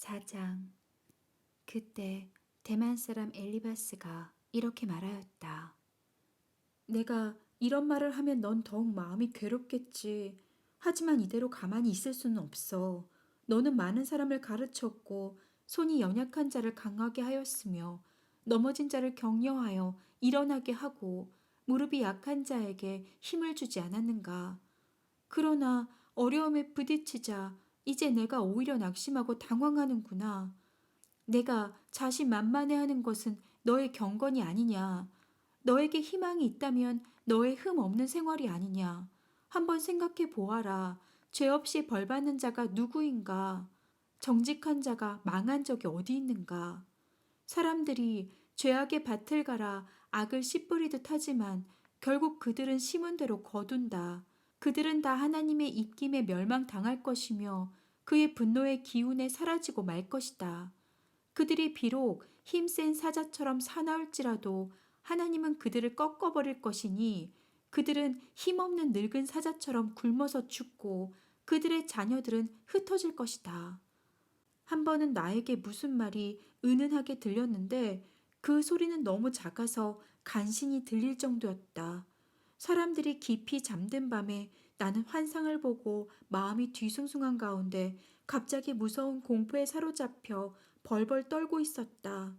4장. 그때 대만 사람 엘리바스가 이렇게 말하였다. 내가 이런 말을 하면 넌 더욱 마음이 괴롭겠지. 하지만 이대로 가만히 있을 수는 없어. 너는 많은 사람을 가르쳤고 손이 연약한 자를 강하게 하였으며 넘어진 자를 격려하여 일어나게 하고 무릎이 약한 자에게 힘을 주지 않았는가. 그러나 어려움에 부딪히자 이제 내가 오히려 낙심하고 당황하는구나. 내가 자신만만해하는 것은 너의 경건이 아니냐. 너에게 희망이 있다면 너의 흠 없는 생활이 아니냐. 한번 생각해 보아라. 죄 없이 벌 받는 자가 누구인가? 정직한 자가 망한 적이 어디 있는가? 사람들이 죄악의 밭을 갈아 악을 씨 뿌리듯 하지만 결국 그들은 심은 대로 거둔다. 그들은 다 하나님의 입김에 멸망당할 것이며 그의 분노의 기운에 사라지고 말 것이다. 그들이 비록 힘센 사자처럼 사나울지라도 하나님은 그들을 꺾어버릴 것이니 그들은 힘없는 늙은 사자처럼 굶어서 죽고 그들의 자녀들은 흩어질 것이다. 한 번은 나에게 무슨 말이 은은하게 들렸는데 그 소리는 너무 작아서 간신히 들릴 정도였다. 사람들이 깊이 잠든 밤에 나는 환상을 보고 마음이 뒤숭숭한 가운데 갑자기 무서운 공포에 사로잡혀 벌벌 떨고 있었다.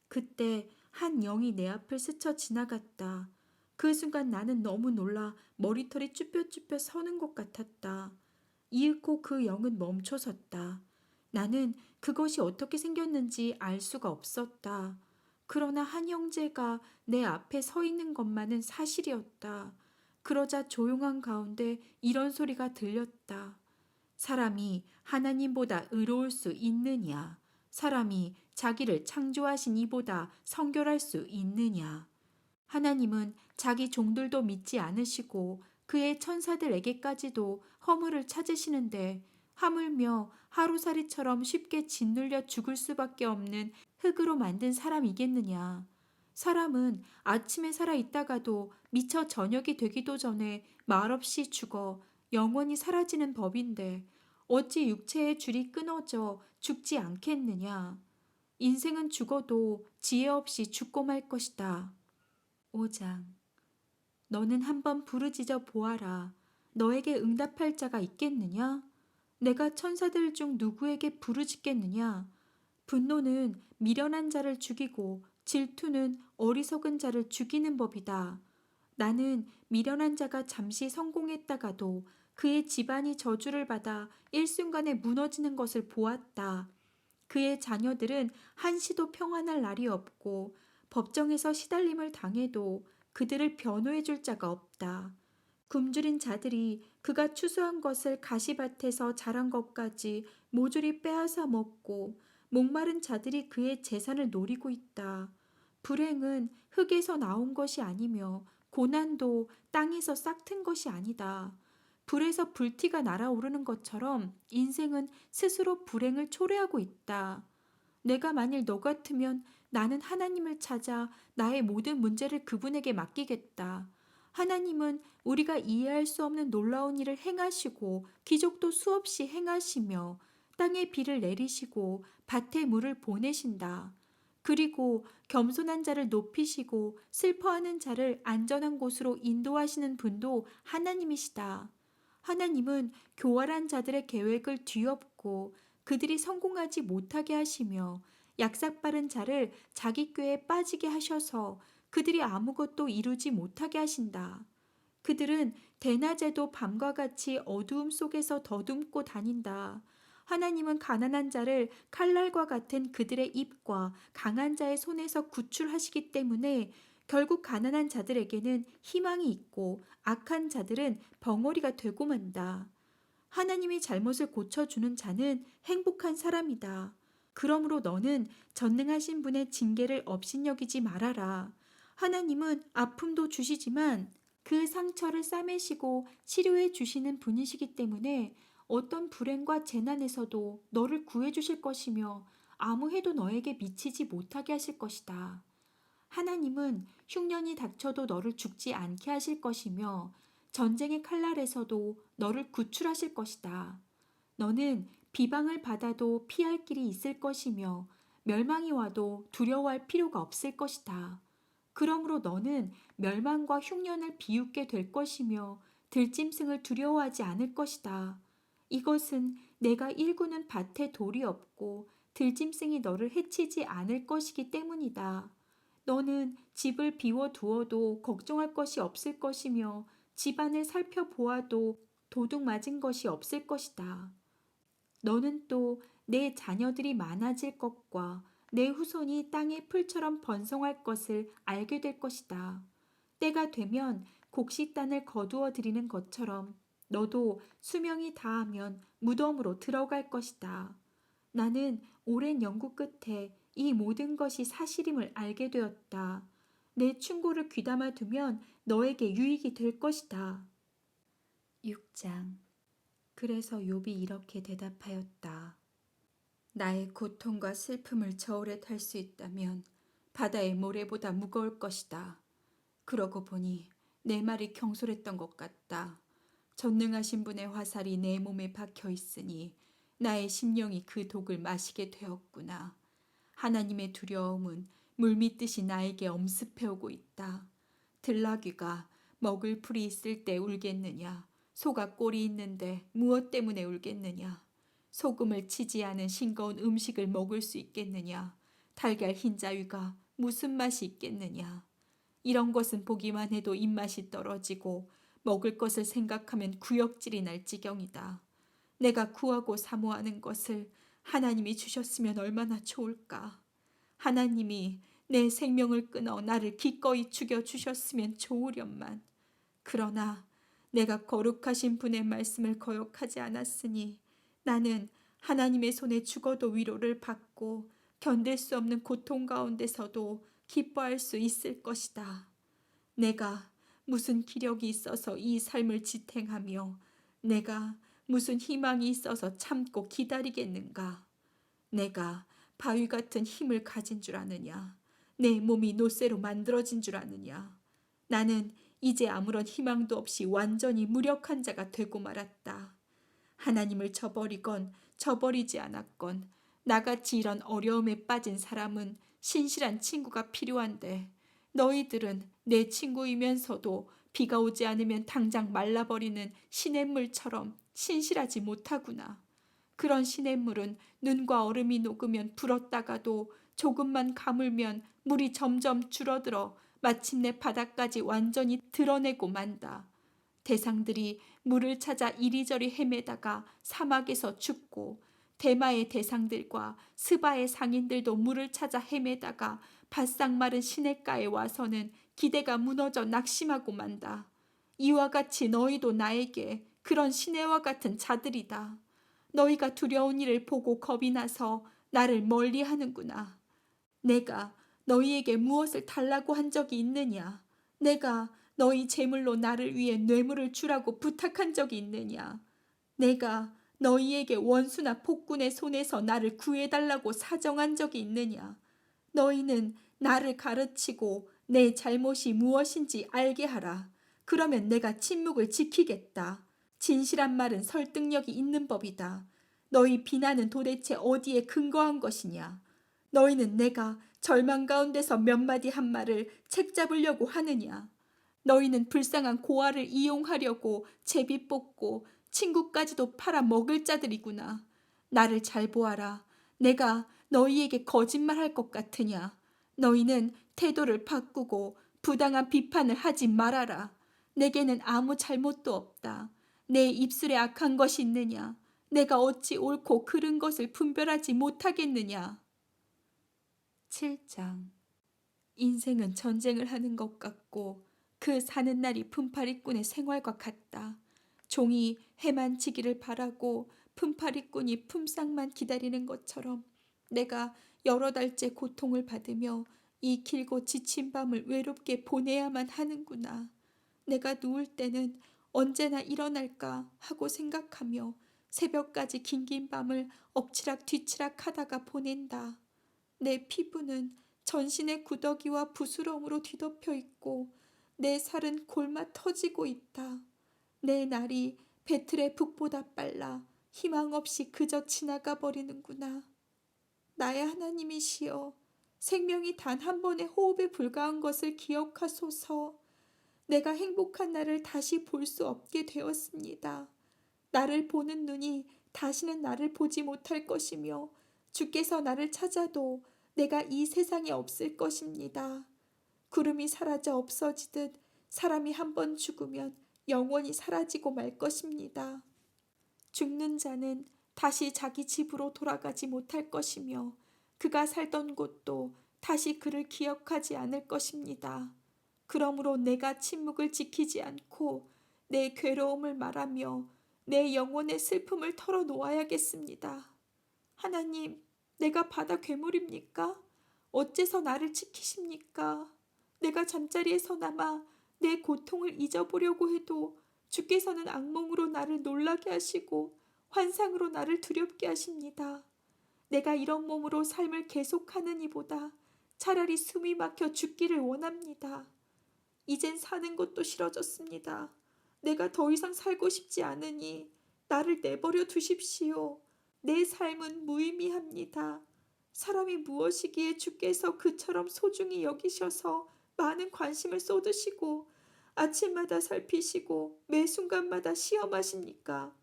그때 한 영이 내 앞을 스쳐 지나갔다. 그 순간 나는 너무 놀라 머리털이 쭈뼛쭈뼛 서는 것 같았다. 이윽고 그 영은 멈춰 섰다. 나는 그것이 어떻게 생겼는지 알 수가 없었다. 그러나 한 형제가 내 앞에 서 있는 것만은 사실이었다. 그러자 조용한 가운데 이런 소리가 들렸다. 사람이 하나님보다 의로울 수 있느냐? 사람이 자기를 창조하신 이보다 성결할 수 있느냐? 하나님은 자기 종들도 믿지 않으시고 그의 천사들에게까지도 허물을 찾으시는데 하물며 하루살이처럼 쉽게 짓눌려 죽을 수밖에 없는 흙으로 만든 사람이겠느냐. 사람은 아침에 살아 있다가도 미처 저녁이 되기도 전에 말없이 죽어 영원히 사라지는 법인데 어찌 육체의 줄이 끊어져 죽지 않겠느냐. 인생은 죽어도 지혜 없이 죽고 말 것이다. 5장. 너는 한번 부르짖어 보아라. 너에게 응답할 자가 있겠느냐? 내가 천사들 중 누구에게 부르짖겠느냐? 분노는 미련한 자를 죽이고 질투는 어리석은 자를 죽이는 법이다. 나는 미련한 자가 잠시 성공했다가도 그의 집안이 저주를 받아 일순간에 무너지는 것을 보았다. 그의 자녀들은 한시도 평안할 날이 없고 법정에서 시달림을 당해도 그들을 변호해 줄 자가 없다. 굶주린 자들이 그가 추수한 것을 가시밭에서 자란 것까지 모조리 빼앗아 먹고 목마른 자들이 그의 재산을 노리고 있다. 불행은 흙에서 나온 것이 아니며 고난도 땅에서 싹튼 것이 아니다. 불에서 불티가 날아오르는 것처럼 인생은 스스로 불행을 초래하고 있다. 내가 만일 너 같으면 나는 하나님을 찾아 나의 모든 문제를 그분에게 맡기겠다. 하나님은 우리가 이해할 수 없는 놀라운 일을 행하시고 기적도 수없이 행하시며 땅에 비를 내리시고 밭에 물을 보내신다. 그리고 겸손한 자를 높이시고 슬퍼하는 자를 안전한 곳으로 인도하시는 분도 하나님이시다. 하나님은 교활한 자들의 계획을 뒤엎고 그들이 성공하지 못하게 하시며 약삭빠른 자를 자기 꾀에 빠지게 하셔서 그들이 아무것도 이루지 못하게 하신다. 그들은 대낮에도 밤과 같이 어두움 속에서 더듬고 다닌다. 하나님은 가난한 자를 칼날과 같은 그들의 입과 강한 자의 손에서 구출하시기 때문에 결국 가난한 자들에게는 희망이 있고 악한 자들은 벙어리가 되고 만다. 하나님이 잘못을 고쳐주는 자는 행복한 사람이다. 그러므로 너는 전능하신 분의 징계를 업신여기지 말아라. 하나님은 아픔도 주시지만 그 상처를 싸매시고 치료해 주시는 분이시기 때문에 어떤 불행과 재난에서도 너를 구해 주실 것이며 아무 해도 너에게 미치지 못하게 하실 것이다. 하나님은 흉년이 닥쳐도 너를 죽지 않게 하실 것이며 전쟁의 칼날에서도 너를 구출하실 것이다. 너는 비방을 받아도 피할 길이 있을 것이며 멸망이 와도 두려워할 필요가 없을 것이다. 그러므로 너는 멸망과 흉년을 비웃게 될 것이며 들짐승을 두려워하지 않을 것이다. 이것은 내가 일구는 밭에 돌이 없고 들짐승이 너를 해치지 않을 것이기 때문이다. 너는 집을 비워두어도 걱정할 것이 없을 것이며 집안을 살펴보아도 도둑 맞은 것이 없을 것이다. 너는 또 내 자녀들이 많아질 것과 내 후손이 땅의 풀처럼 번성할 것을 알게 될 것이다. 때가 되면 곡식단을 거두어 들이는 것처럼 너도 수명이 다하면 무덤으로 들어갈 것이다. 나는 오랜 연구 끝에 이 모든 것이 사실임을 알게 되었다. 내 충고를 귀담아 두면 너에게 유익이 될 것이다. 6장. 그래서 욥이 이렇게 대답하였다. 나의 고통과 슬픔을 저울에 탈 수 있다면 바다의 모래보다 무거울 것이다. 그러고 보니 내 말이 경솔했던 것 같다. 전능하신 분의 화살이 내 몸에 박혀 있으니 나의 심령이 그 독을 마시게 되었구나. 하나님의 두려움은 물밀듯이 나에게 엄습해오고 있다. 들나귀가 먹을 풀이 있을 때 울겠느냐? 소가 꼴이 있는데 무엇 때문에 울겠느냐? 소금을 치지 않은 싱거운 음식을 먹을 수 있겠느냐? 달걀 흰자위가 무슨 맛이 있겠느냐? 이런 것은 보기만 해도 입맛이 떨어지고 먹을 것을 생각하면 구역질이 날 지경이다. 내가 구하고 사모하는 것을 하나님이 주셨으면 얼마나 좋을까? 하나님이 내 생명을 끊어 나를 기꺼이 죽여주셨으면 좋으련만. 그러나 내가 거룩하신 분의 말씀을 거역하지 않았으니 나는 하나님의 손에 죽어도 위로를 받고 견딜 수 없는 고통 가운데서도 기뻐할 수 있을 것이다. 내가 무슨 기력이 있어서 이 삶을 지탱하며 내가 무슨 희망이 있어서 참고 기다리겠는가. 내가 바위 같은 힘을 가진 줄 아느냐. 내 몸이 노쇠로 만들어진 줄 아느냐. 나는 이제 아무런 희망도 없이 완전히 무력한 자가 되고 말았다. 하나님을 저버리건 저버리지 않았건 나같이 이런 어려움에 빠진 사람은 신실한 친구가 필요한데 너희들은 내 친구이면서도 비가 오지 않으면 당장 말라버리는 시냇물처럼 신실하지 못하구나. 그런 시냇물은 눈과 얼음이 녹으면 불었다가도 조금만 가물면 물이 점점 줄어들어 마침내 바닥까지 완전히 드러내고 만다. 대상들이 물을 찾아 이리저리 헤매다가 사막에서 죽고 대마의 대상들과 스바의 상인들도 물을 찾아 헤매다가 바싹 마른 시냇가에 와서는 기대가 무너져 낙심하고 만다. 이와 같이 너희도 나에게 그런 시내와 같은 자들이다. 너희가 두려운 일을 보고 겁이 나서 나를 멀리하는구나. 내가 너희에게 무엇을 달라고 한 적이 있느냐? 내가 너희 제물로 나를 위해 뇌물을 주라고 부탁한 적이 있느냐? 내가 너희에게 원수나 폭군의 손에서 나를 구해달라고 사정한 적이 있느냐? 너희는 나를 가르치고 내 잘못이 무엇인지 알게 하라. 그러면 내가 침묵을 지키겠다. 진실한 말은 설득력이 있는 법이다. 너희 비난은 도대체 어디에 근거한 것이냐? 너희는 내가 절망 가운데서 몇 마디 한 말을 책 잡으려고 하느냐? 너희는 불쌍한 고아를 이용하려고 제비 뽑고 친구까지도 팔아 먹을 자들이구나. 나를 잘 보아라. 내가 너희에게 거짓말할 것 같으냐? 너희는 태도를 바꾸고 부당한 비판을 하지 말아라. 내게는 아무 잘못도 없다. 내 입술에 악한 것이 있느냐? 내가 어찌 옳고 그른 것을 분별하지 못하겠느냐? 7장. 인생은 전쟁을 하는 것 같고 그 사는 날이 품팔이꾼의 생활과 같다. 종이 해만 지기를 바라고 품팔이꾼이 품삯만 기다리는 것처럼 내가 여러 달째 고통을 받으며 이 길고 지친 밤을 외롭게 보내야만 하는구나. 내가 누울 때는 언제나 일어날까 하고 생각하며 새벽까지 긴긴 밤을 엎치락 뒤치락 하다가 보낸다. 내 피부는 전신의 구더기와 부스럼으로 뒤덮여 있고 내 살은 골마 터지고 있다. 내 날이 배틀의 북보다 빨라 희망 없이 그저 지나가 버리는구나. 나의 하나님이시여, 생명이 단 한 번의 호흡에 불과한 것을 기억하소서. 내가 행복한 날을 다시 볼 수 없게 되었습니다. 나를 보는 눈이 다시는 나를 보지 못할 것이며 주께서 나를 찾아도 내가 이 세상에 없을 것입니다. 구름이 사라져 없어지듯 사람이 한 번 죽으면 영원히 사라지고 말 것입니다. 죽는 자는 다시 자기 집으로 돌아가지 못할 것이며 그가 살던 곳도 다시 그를 기억하지 않을 것입니다. 그러므로 내가 침묵을 지키지 않고 내 괴로움을 말하며 내 영혼의 슬픔을 털어놓아야겠습니다. 하나님, 내가 바다 괴물입니까? 어째서 나를 지키십니까? 내가 잠자리에서나마 내 고통을 잊어보려고 해도 주께서는 악몽으로 나를 놀라게 하시고 환상으로 나를 두렵게 하십니다. 내가 이런 몸으로 삶을 계속하느니보다 차라리 숨이 막혀 죽기를 원합니다. 이젠 사는 것도 싫어졌습니다. 내가 더 이상 살고 싶지 않으니 나를 내버려 두십시오. 내 삶은 무의미합니다. 사람이 무엇이기에 주께서 그처럼 소중히 여기셔서 많은 관심을 쏟으시고 아침마다 살피시고 매 순간마다 시험하십니까?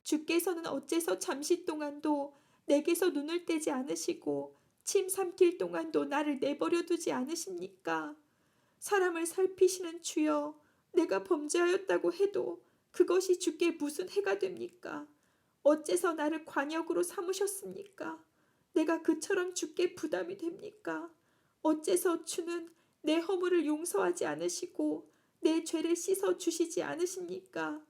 주께서는 어째서 잠시 동안도 내게서 눈을 떼지 않으시고 침 삼킬 동안도 나를 내버려 두지 않으십니까? 사람을 살피시는 주여, 내가 범죄하였다고 해도 그것이 주께 무슨 해가 됩니까? 어째서 나를 관역으로 삼으셨습니까? 내가 그처럼 주께 부담이 됩니까? 어째서 주는 내 허물을 용서하지 않으시고 내 죄를 씻어 주시지 않으십니까?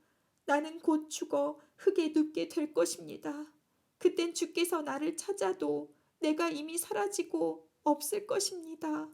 나는 곧 죽어 흙에 눕게 될 것입니다. 그땐 주께서 나를 찾아도 내가 이미 사라지고 없을 것입니다.